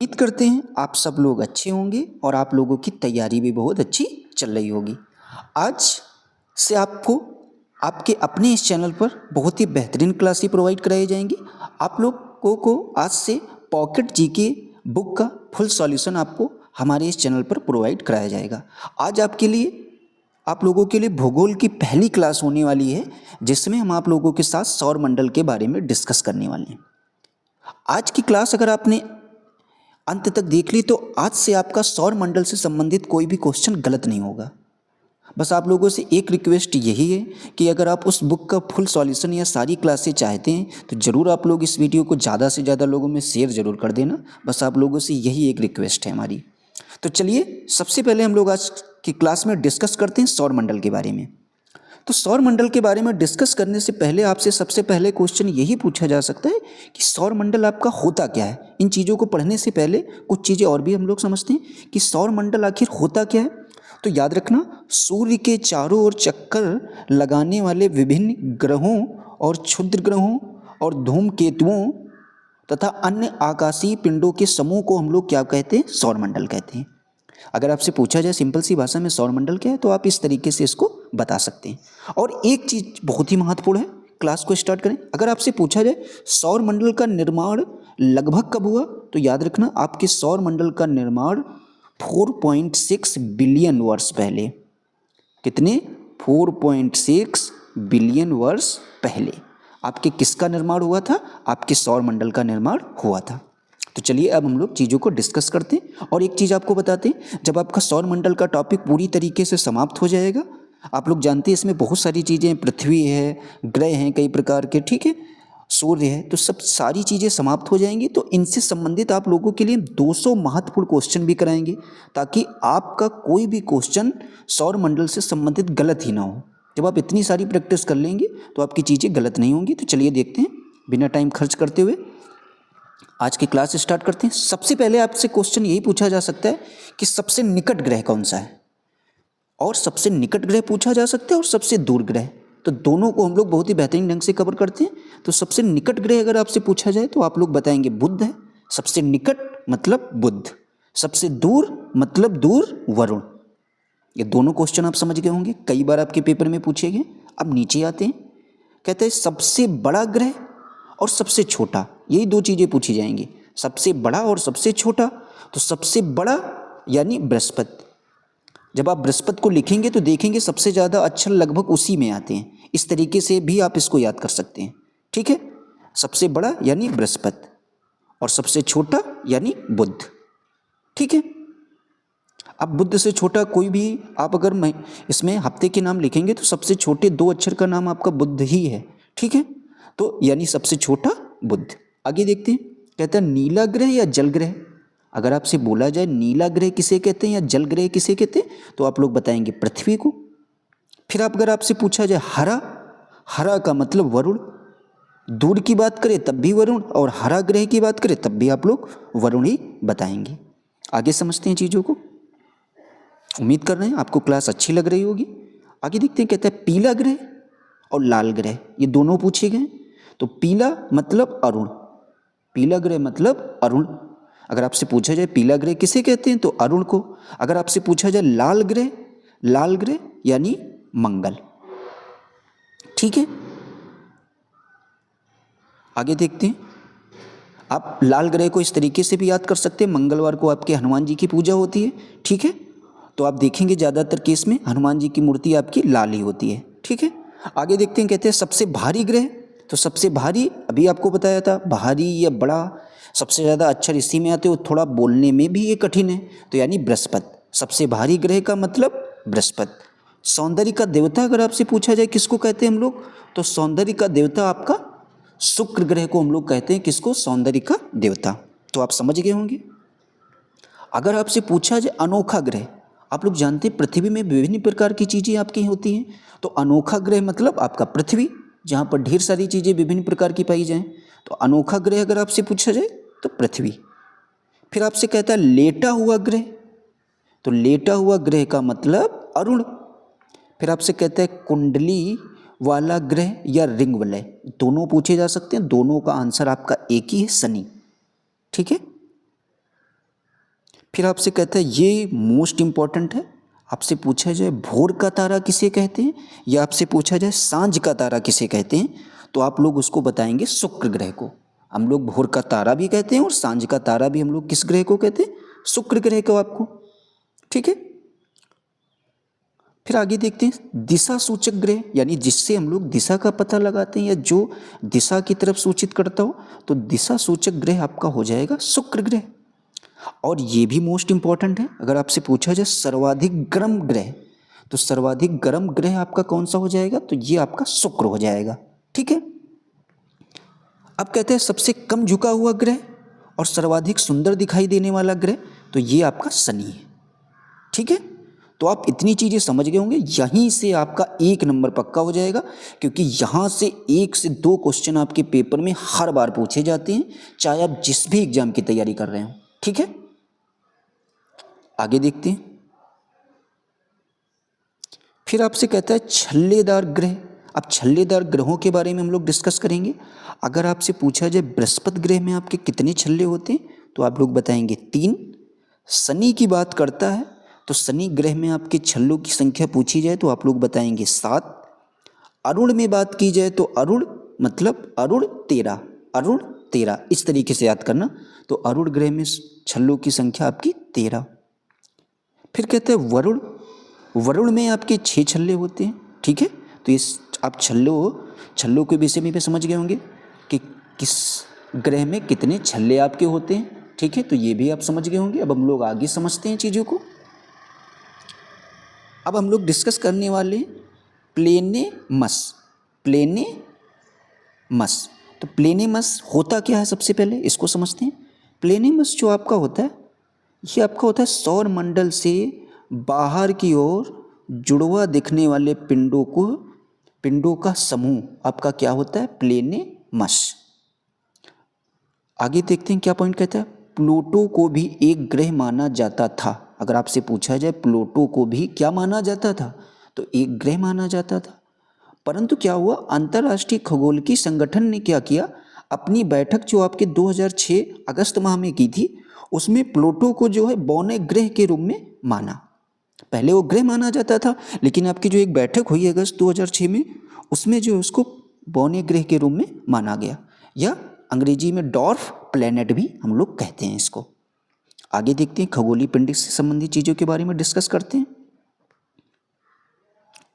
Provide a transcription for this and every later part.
उम्मीद करते हैं आप सब लोग अच्छे होंगे और आप लोगों की तैयारी भी बहुत अच्छी चल रही होगी। आज से आपको आपके अपने इस चैनल पर बहुत ही बेहतरीन क्लासेस प्रोवाइड कराई जाएंगी। आप लोगों को आज से पॉकेट जीके बुक का फुल सॉल्यूशन आपको हमारे इस चैनल पर प्रोवाइड कराया जाएगा। आज आप लोगों के लिए भूगोल की पहली क्लास होने वाली है, जिसमें हम आप लोगों के साथ सौर मंडल के बारे में डिस्कस करने वाले हैं। आज की क्लास अगर आपने अंत तक देख ली तो आज से आपका सौर मंडल से संबंधित कोई भी क्वेश्चन गलत नहीं होगा। बस आप लोगों से एक रिक्वेस्ट यही है कि अगर आप उस बुक का फुल सॉल्यूशन या सारी क्लासें चाहते हैं तो ज़रूर आप लोग इस वीडियो को ज़्यादा से ज़्यादा लोगों में शेयर ज़रूर कर देना। बस आप लोगों से यही एक रिक्वेस्ट है हमारी। तो चलिए सबसे पहले हम लोग आज की क्लास में डिस्कस करते हैं सौर मंडल के बारे में। तो सौर मंडल के बारे में डिस्कस करने से पहले आपसे सबसे पहले क्वेश्चन यही पूछा जा सकता है कि सौर मंडल आपका होता क्या है। इन चीज़ों को पढ़ने से पहले कुछ चीज़ें और भी हम लोग समझते हैं कि सौर मंडल आखिर होता क्या है। तो याद रखना, सूर्य के चारों ओर चक्कर लगाने वाले विभिन्न ग्रहों और क्षुद्र ग्रहों और धूमकेतुओं तथा अन्य आकाशीय पिंडों के समूह को हम लोग क्या कहते हैं? सौर मंडल कहते हैं। अगर आपसे पूछा जाए सिंपल सी भाषा में सौर मंडल क्या है तो आप इस तरीके से इसको बता सकते हैं। और एक चीज़ बहुत ही महत्वपूर्ण है, क्लास को स्टार्ट करें। अगर आपसे पूछा जाए सौर मंडल का निर्माण लगभग कब हुआ, तो याद रखना आपके सौर मंडल का निर्माण 4.6 बिलियन वर्ष पहले। कितने? 4.6 बिलियन वर्ष पहले आपके किसका निर्माण हुआ था? आपके सौर मंडल का निर्माण हुआ था। तो चलिए अब हम लोग चीज़ों को डिस्कस करते हैं। और एक चीज़ आपको बताते हैं, जब आपका सौर मंडल का टॉपिक पूरी तरीके से समाप्त हो जाएगा, आप लोग जानते हैं इसमें बहुत सारी चीज़ें, पृथ्वी है, ग्रह हैं कई प्रकार के, ठीक है, सूर्य है, तो सब सारी चीज़ें समाप्त हो जाएंगी। तो इनसे संबंधित आप लोगों के लिए 200 महत्वपूर्ण क्वेश्चन भी कराएंगे, ताकि आपका कोई भी क्वेश्चन सौर मंडल से संबंधित गलत ही ना हो। जब आप इतनी सारी प्रैक्टिस कर लेंगे तो आपकी चीज़ें गलत नहीं होंगी। तो चलिए देखते हैं, बिना टाइम खर्च करते हुए आज की क्लास स्टार्ट करते हैं। सबसे पहले आपसे क्वेश्चन यही पूछा जा सकता है कि सबसे निकट ग्रह कौन सा है, और सबसे निकट ग्रह पूछा जा सकता है और सबसे दूर ग्रह। तो दोनों को हम लोग बहुत ही बेहतरीन ढंग से कवर करते हैं। तो सबसे निकट ग्रह अगर आपसे पूछा जाए तो आप लोग बताएंगे बुध है। सबसे निकट मतलब बुध, सबसे दूर मतलब दूर वरुण। ये दोनों क्वेश्चन आप समझ गए होंगे, कई बार आपके पेपर में पूछे गए। अब नीचे आते हैं, कहते हैं सबसे बड़ा ग्रह और सबसे छोटा, यही दो चीज़ें पूछी जाएंगी, सबसे बड़ा और सबसे छोटा। तो सबसे बड़ा यानी बृहस्पति। जब आप बृहस्पति को लिखेंगे तो देखेंगे सबसे ज़्यादा अक्षर लगभग उसी में आते हैं। इस तरीके से भी आप इसको याद कर सकते हैं, ठीक है। सबसे बड़ा यानी बृहस्पति और सबसे छोटा यानी बुध, ठीक है। अब बुध से छोटा कोई भी आप अगर इसमें हफ्ते के नाम लिखेंगे तो सबसे छोटे दो अक्षर का नाम आपका बुध ही है, ठीक है। तो यानी सबसे छोटा बुध। आगे देखते हैं, कहता है नीला ग्रह या जल ग्रह। अगर आपसे बोला जाए नीला ग्रह किसे कहते हैं या जल ग्रह किसे कहते हैं, तो आप लोग बताएंगे पृथ्वी को। फिर अगर आपसे पूछा जाए हरा, हरा का मतलब वरुण। दूर की बात करें तब भी वरुण, और हरा ग्रह की बात करें तब भी आप लोग वरुण ही बताएंगे। आगे समझते हैं चीज़ों को। उम्मीद कर रहे हैं आपको क्लास अच्छी लग रही होगी। आगे देखते हैं, कहता है पीला ग्रह और लाल ग्रह, ये दोनों पूछे गए। तो पीला मतलब अरुण, पीला ग्रह मतलब अरुण। अगर आपसे पूछा जाए पीला ग्रह किसे कहते हैं तो अरुण को। अगर आपसे पूछा जाए लाल ग्रह, लाल ग्रह यानी मंगल, ठीक है। आगे देखते हैं, आप लाल ग्रह को इस तरीके से भी याद कर सकते हैं, मंगलवार को आपके हनुमान जी की पूजा होती है, ठीक है। तो आप देखेंगे ज़्यादातर केस में हनुमान जी की मूर्ति आपकी लाल ही होती है, ठीक है। आगे देखते हैं, कहते हैं सबसे भारी ग्रह। तो सबसे भारी अभी आपको बताया था, भारी या बड़ा, सबसे ज़्यादा अक्षर इसी में आते हो, थोड़ा बोलने में भी ये कठिन है, तो यानी बृहस्पति। सबसे भारी ग्रह का मतलब बृहस्पति। सौंदर्य का देवता अगर आपसे पूछा जाए किसको कहते हैं हम लोग, तो सौंदर्य का देवता आपका शुक्र ग्रह को हम लोग कहते हैं। किसको? सौंदर्य का देवता। तो आप समझ गए होंगे। अगर आपसे पूछा जाए अनोखा ग्रह, आप लोग जानते हैं पृथ्वी में विभिन्न प्रकार की चीज़ें आपकी होती हैं, तो अनोखा ग्रह मतलब आपका पृथ्वी, जहाँ पर ढेर सारी चीज़ें विभिन्न प्रकार की पाई जाएं। तो अनोखा ग्रह अगर आपसे पूछा जाए तो पृथ्वी। फिर आपसे कहता है लेटा हुआ ग्रह, तो लेटा हुआ ग्रह का मतलब अरुण। फिर आपसे कहता है कुंडली वाला ग्रह या रिंग वलय, दोनों पूछे जा सकते हैं। दोनों का आंसर आपका एक ही है, शनि, ठीक है। फिर आपसे कहता है, ये मोस्ट इम्पॉर्टेंट है, आपसे पूछा जाए भोर का तारा किसे कहते हैं, या आपसे पूछा जाए सांझ का तारा किसे कहते हैं, तो आप लोग उसको बताएंगे शुक्र ग्रह को। हम लोग भोर का तारा भी कहते हैं और सांझ का तारा भी हम लोग किस ग्रह को कहते हैं, शुक्र ग्रह को आपको। ठीक है, फिर आगे देखते हैं दिशा सूचक ग्रह, यानी जिससे हम लोग दिशा का पता लगाते हैं या जो दिशा की तरफ सूचित करता हो, तो दिशा सूचक ग्रह आपका हो जाएगा शुक्र ग्रह। और ये भी मोस्ट इंपॉर्टेंट है, अगर आपसे पूछा जाए सर्वाधिक गर्म ग्रह, तो सर्वाधिक गर्म ग्रह आपका कौन सा हो जाएगा, तो ये आपका शुक्र हो जाएगा। ठीक है, अब कहते हैं सबसे कम झुका हुआ ग्रह और सर्वाधिक सुंदर दिखाई देने वाला ग्रह, तो ये आपका शनि है। ठीक है, तो आप इतनी चीज़ें समझ गए होंगे, यहीं से आपका 1 नंबर पक्का हो जाएगा, क्योंकि यहाँ से 1 से 2 क्वेश्चन आपके पेपर में हर बार पूछे जाते हैं, चाहे आप जिस भी एग्जाम की तैयारी कर रहे हो। ठीक है, आगे देखते हैं। फिर आपसे कहता है छल्लेदार ग्रह। अब छल्लेदार ग्रहों के बारे में हम लोग डिस्कस करेंगे। अगर आपसे पूछा जाए बृहस्पति ग्रह में आपके कितने छल्ले होते हैं, तो आप लोग बताएंगे 3। शनि की बात करता है तो शनि ग्रह में आपके छल्लों की संख्या पूछी जाए तो आप लोग बताएंगे 7। अरुण में बात की जाए तो अरुण मतलब अरुण 13, अरुण 13 इस तरीके से याद करना। तो अरुण ग्रह में छल्लों की संख्या आपकी 13। फिर कहते हैं वरुण, वरुण में आपके 6 छल्ले होते हैं। ठीक है, तो इस आप छल्लों के विषय में भी समझ गए होंगे कि किस ग्रह में कितने छल्ले आपके होते हैं। ठीक है, तो ये भी आप समझ गए होंगे। अब हम लोग आगे समझते हैं चीज़ों को। अब हम लोग डिस्कस करने वाले प्लेनेमस। प्लेनेमस, तो प्लेनेमस होता क्या है, सबसे पहले इसको समझते हैं। प्लेनेमस जो आपका होता है, ये आपका होता है सौर मंडल से बाहर की ओर जुड़वा दिखने वाले पिंडों का समूह आपका क्या होता है, प्लेनेमस। आगे देखते हैं क्या पॉइंट कहता है। प्लूटो को भी एक ग्रह माना जाता था। अगर आपसे पूछा जाए प्लूटो को भी क्या माना जाता था, तो एक ग्रह माना जाता था। परंतु क्या हुआ, अंतर्राष्ट्रीय खगोलकीय संगठन ने क्या किया, अपनी बैठक जो आपके 2006 अगस्त माह में की थी, उसमें प्लूटो को जो है बौने ग्रह के रूप में माना। पहले वो ग्रह माना जाता था, लेकिन आपकी जो एक बैठक हुई अगस्त 2006 में, उसमें जो उसको बौने ग्रह के रूप में माना गया, या अंग्रेजी में डॉर्फ प्लैनेट भी हम लोग कहते हैं इसको। आगे देखते हैं, खगोलीय पिंड से संबंधित चीज़ों के बारे में डिस्कस करते हैं।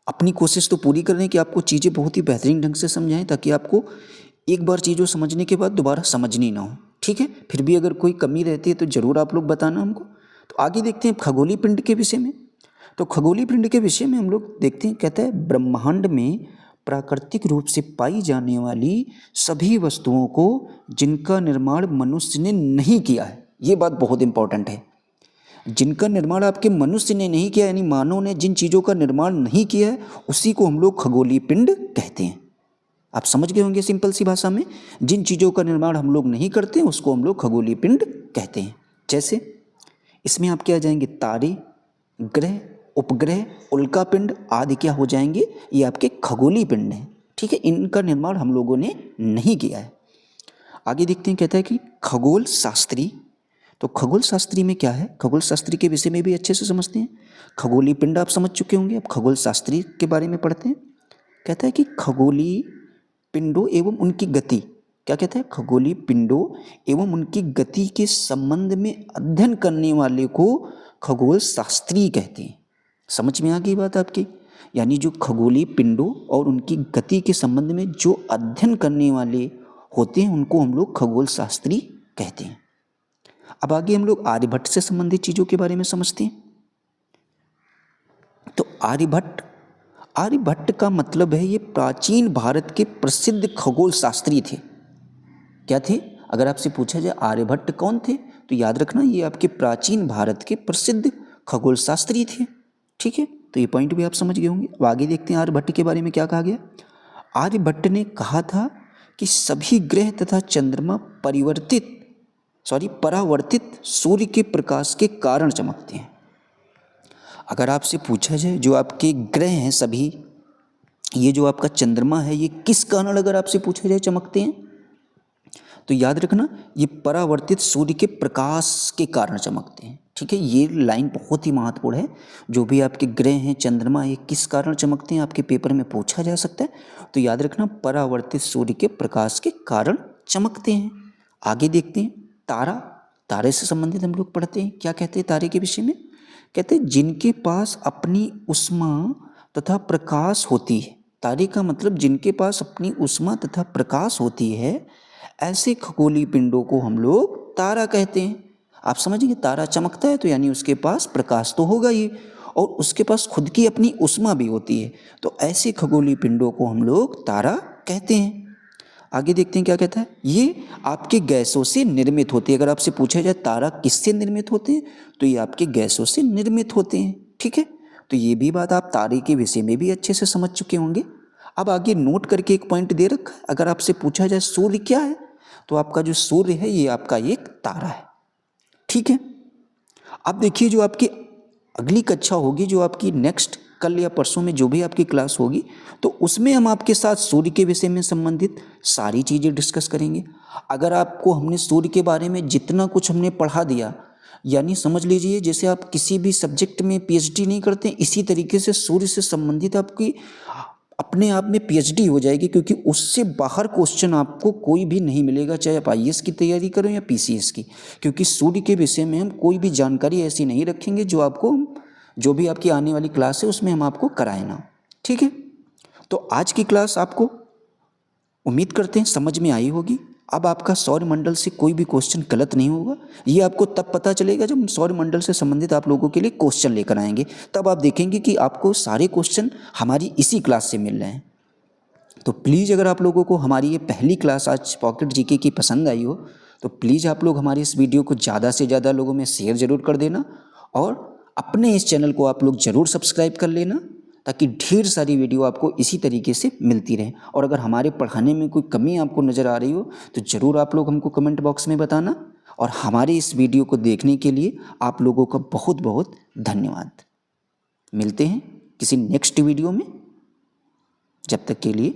अपनी कोशिश तो पूरी कर रहे हैं कि आपको चीज़ें बहुत ही बेहतरीन ढंग से समझाएं, ताकि आपको एक बार चीज़ों समझने के बाद दोबारा समझनी ना हो। ठीक है, फिर भी अगर कोई कमी रहती है तो ज़रूर आप लोग बताना हमको। तो आगे देखते हैं खगोलीय पिंड के विषय में। तो खगोलीय पिंड के विषय में हम लोग देखते हैं, कहता है ब्रह्मांड में प्राकृतिक रूप से पाई जाने वाली सभी वस्तुओं को जिनका निर्माण मनुष्य ने नहीं किया है, ये बात बहुत इंपॉर्टेंट है। जिनका निर्माण आपके मनुष्य ने नहीं किया, यानी मानव ने जिन चीज़ों का निर्माण नहीं किया है, उसी को हम लोग खगोलीय पिंड कहते हैं। आप समझ गए होंगे सिंपल सी भाषा में, जिन चीज़ों का निर्माण हम लोग नहीं करते हैं उसको हम लोग खगोलीय पिंड कहते हैं। जैसे इसमें आप क्या आ जाएंगे, तारे, ग्रह, उपग्रह, उल्कापिंड आदि क्या हो जाएंगे, ये आपके खगोलीय पिंड हैं। ठीक है, इनका निर्माण हम लोगों ने नहीं किया है। आगे देखते हैं, कहता है कि खगोल शास्त्री। तो खगोल शास्त्री में क्या है, खगोल शास्त्री के विषय में भी अच्छे से समझते हैं। खगोलीय पिंड आप समझ चुके होंगे, अब खगोल शास्त्री के बारे में पढ़ते हैं। कहता है कि खगोलीय पिंडों एवं उनकी गति, क्या कहता है, खगोलीय पिंडों एवं उनकी गति के संबंध में अध्ययन करने वाले को खगोल शास्त्री कहते हैं। समझ में आ गई बात आपकी, यानी जो खगोलीय पिंडों और उनकी गति के संबंध में जो अध्ययन करने वाले होते हैं उनको हम लोग खगोल शास्त्री कहते हैं। अब आगे हम लोग आर्यभट्ट से संबंधित चीज़ों के बारे में समझते हैं। तो आर्यभट्ट का मतलब है ये प्राचीन भारत के प्रसिद्ध खगोल शास्त्री थे। क्या थे, अगर आपसे पूछा जाए आर्यभट्ट कौन थे, तो याद रखना ये आपके प्राचीन भारत के प्रसिद्ध खगोल शास्त्री थे। ठीक है, तो ये पॉइंट भी आप समझ गए होंगे। अब आगे देखते हैं आर्यभट्ट के बारे में क्या कहा गया। आर्यभट्ट ने कहा था कि सभी ग्रह तथा चंद्रमा परावर्तित सूर्य के प्रकाश के कारण चमकते हैं। अगर आपसे पूछा जाए जो आपके ग्रह हैं सभी, ये जो आपका चंद्रमा है, ये किस कारण अगर आपसे पूछा जाए चमकते हैं, तो याद रखना ये परावर्तित सूर्य के प्रकाश के कारण चमकते हैं। ठीक है, ये लाइन बहुत ही महत्वपूर्ण है। जो भी आपके ग्रह हैं, चंद्रमा, ये किस कारण चमकते हैं आपके पेपर में पूछा जा सकता है। तो याद रखना, परावर्तित सूर्य के प्रकाश के कारण चमकते हैं। आगे देखते हैं, तारा। तारे से संबंधित हम लोग पढ़ते हैं, क्या कहते हैं तारे के विषय में। कहते हैं जिनके पास अपनी उष्मा तथा प्रकाश होती है। तारे का मतलब जिनके पास अपनी उष्मा तथा प्रकाश होती है, ऐसे खगोलीय पिंडों को हम लोग तारा कहते हैं। आप समझिए, तारा चमकता है तो यानी उसके पास प्रकाश तो होगा ही, और उसके पास खुद की अपनी उष्मा भी होती है। तो ऐसे खगोलीय पिंडों को हम लोग तारा कहते हैं। आगे देखते हैं क्या कहता है। ये आपके गैसों से निर्मित होते हैं। अगर आपसे पूछा जाए तारा किससे निर्मित होते हैं, तो ये आपके गैसों से निर्मित होते हैं। ठीक है, तो ये भी बात आप तारे के विषय में भी अच्छे से समझ चुके होंगे। अब आगे नोट करके एक पॉइंट दे रखा है, अगर आपसे पूछा जाए सूर्य क्या है, तो आपका जो सूर्य है ये आपका एक तारा है। ठीक है, अब देखिए जो आपकी अगली कक्षा होगी, जो आपकी नेक्स्ट कल या परसों में जो भी आपकी क्लास होगी, तो उसमें हम आपके साथ सूर्य के विषय में संबंधित सारी चीज़ें डिस्कस करेंगे। अगर आपको हमने सूर्य के बारे में जितना कुछ हमने पढ़ा दिया, यानी समझ लीजिए जैसे आप किसी भी सब्जेक्ट में पीएचडी नहीं करते, इसी तरीके से सूर्य से संबंधित आपकी अपने आप में पीएचडी हो जाएगी, क्योंकि उससे बाहर क्वेश्चन आपको कोई भी नहीं मिलेगा, चाहे आप आईएएस की तैयारी करो या पीसीएस की। क्योंकि सूर्य के विषय में हम कोई भी जानकारी ऐसी नहीं रखेंगे जो आपको, जो भी आपकी आने वाली क्लास है उसमें हम आपको कराए ना। ठीक है, तो आज की क्लास आपको उम्मीद करते हैं समझ में आई होगी। अब आपका सौरमंडल से कोई भी क्वेश्चन गलत नहीं होगा, ये आपको तब पता चलेगा जब हम सौरमंडल से संबंधित आप लोगों के लिए क्वेश्चन लेकर आएंगे। तब आप देखेंगे कि आपको सारे क्वेश्चन हमारी इसी क्लास से मिल रहे हैं। तो प्लीज़ अगर आप लोगों को हमारी ये पहली क्लास आज पॉकेट जीके की पसंद आई हो, तो प्लीज़ आप लोग हमारे इस वीडियो को ज़्यादा से ज़्यादा लोगों में शेयर ज़रूर कर देना, और अपने इस चैनल को आप लोग ज़रूर सब्सक्राइब कर लेना, ताकि ढेर सारी वीडियो आपको इसी तरीके से मिलती रहे। और अगर हमारे पढ़ाने में कोई कमी आपको नज़र आ रही हो, तो ज़रूर आप लोग हमको कमेंट बॉक्स में बताना। और हमारे इस वीडियो को देखने के लिए आप लोगों का बहुत बहुत धन्यवाद। मिलते हैं किसी नेक्स्ट वीडियो में, जब तक के लिए